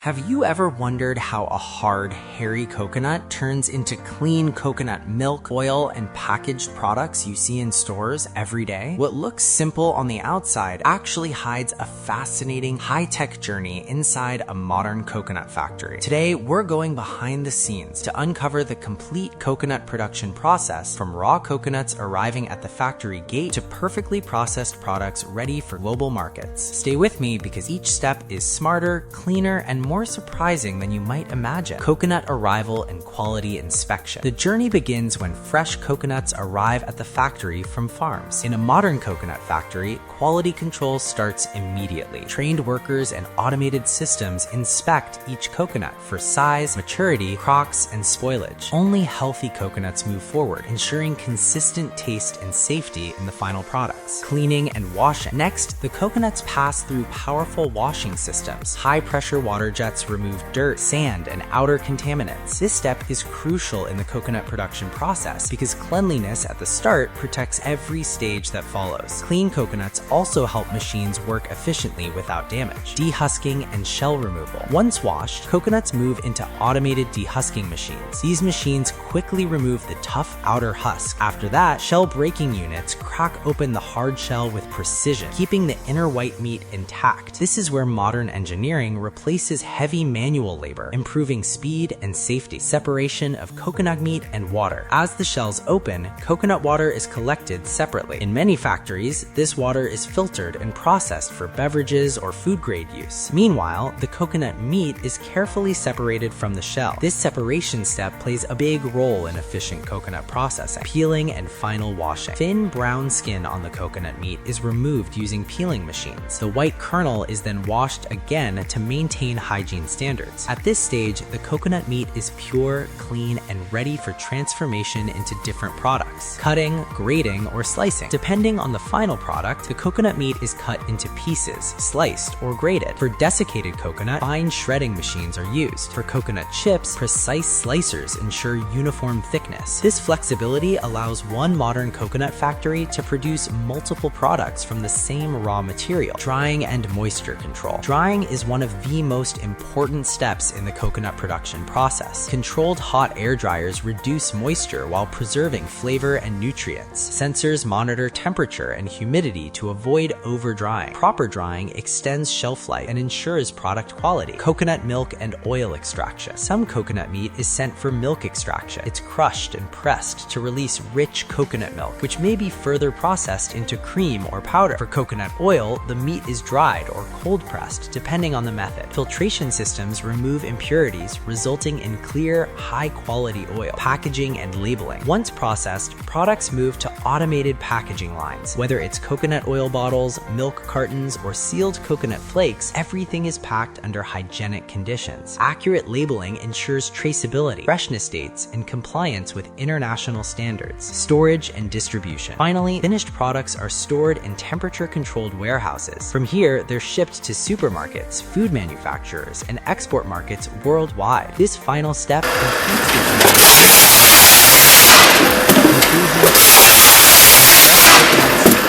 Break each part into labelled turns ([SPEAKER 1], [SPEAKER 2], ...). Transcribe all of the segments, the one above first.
[SPEAKER 1] Have you ever wondered how a hard, hairy coconut turns into clean coconut milk, oil, and packaged products you see in stores every day? What looks simple on the outside actually hides a fascinating, high-tech journey inside a modern coconut factory. Today, we're going behind the scenes to uncover the complete coconut production process, from raw coconuts arriving at the factory gate to perfectly processed products ready for global markets. Stay with me because each step is smarter, cleaner, and more surprising than you might imagine. Coconut arrival and quality inspection. The journey begins when fresh coconuts arrive at the factory from farms. In a modern coconut factory, quality control starts immediately. Trained workers and automated systems inspect each coconut for size, maturity, crocks, and spoilage. Only healthy coconuts move forward, ensuring consistent taste and safety in the final products. Cleaning and washing. Next, the coconuts pass through powerful washing systems. High-pressure water jets remove dirt, sand, and outer contaminants. This step is crucial in the coconut production process because cleanliness at the start protects every stage that follows. Clean coconuts also help machines work efficiently without damage. Dehusking and shell removal. Once washed, coconuts move into automated dehusking machines. These machines quickly remove the tough outer husk. After that, shell breaking units crack open the hard shell with precision, keeping the inner white meat intact. This is where modern engineering replaces heavy manual labor, improving speed and safety. Separation of coconut meat and water. As the shells open, coconut water is collected separately. In many factories, this water is filtered and processed for beverages or food-grade use. Meanwhile, the coconut meat is carefully separated from the shell. This separation step plays a big role in efficient coconut processing. Peeling and final washing. Thin brown skin on the coconut meat is removed using peeling machines. The white kernel is then washed again to maintain hygiene standards. At this stage, the coconut meat is pure, clean, and ready for transformation into different products. Cutting, grating, or slicing. Depending on the final product, the coconut meat is cut into pieces, sliced, or grated. For desiccated coconut, fine shredding machines are used. For coconut chips, precise slicers ensure uniform thickness. This flexibility allows one modern coconut factory to produce multiple products from the same raw material. Drying and moisture control. Drying is one of the most important steps in the coconut production process. Controlled hot air dryers reduce moisture while preserving flavor and nutrients. Sensors monitor temperature and humidity to avoid over-drying. Proper drying extends shelf life and ensures product quality. Coconut milk and oil extraction. Some coconut meat is sent for milk extraction. It's crushed and pressed to release rich coconut milk, which may be further processed into cream or powder. For coconut oil, the meat is dried or cold pressed, depending on the method. Filtration systems remove impurities, resulting in clear, high-quality oil. Packaging and labeling. Once processed, products move to automated packaging lines. Whether it's coconut oil bottles, milk cartons, or sealed coconut flakes, everything is packed under hygienic conditions. Accurate labeling ensures traceability, freshness dates, and compliance with international standards. Storage and distribution. Finally, finished products are stored in temperature-controlled warehouses. From here, they're shipped to supermarkets, food manufacturers, and export markets worldwide. This final step completes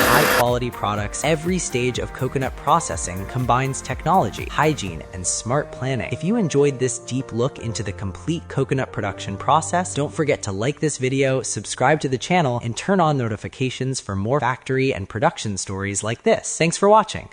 [SPEAKER 1] high-quality products. Every stage of coconut processing combines technology, hygiene, and smart planning. If you enjoyed this deep look into the complete coconut production process, don't forget to like this video, subscribe to the channel, and turn on notifications for more factory and production stories like this. Thanks for watching.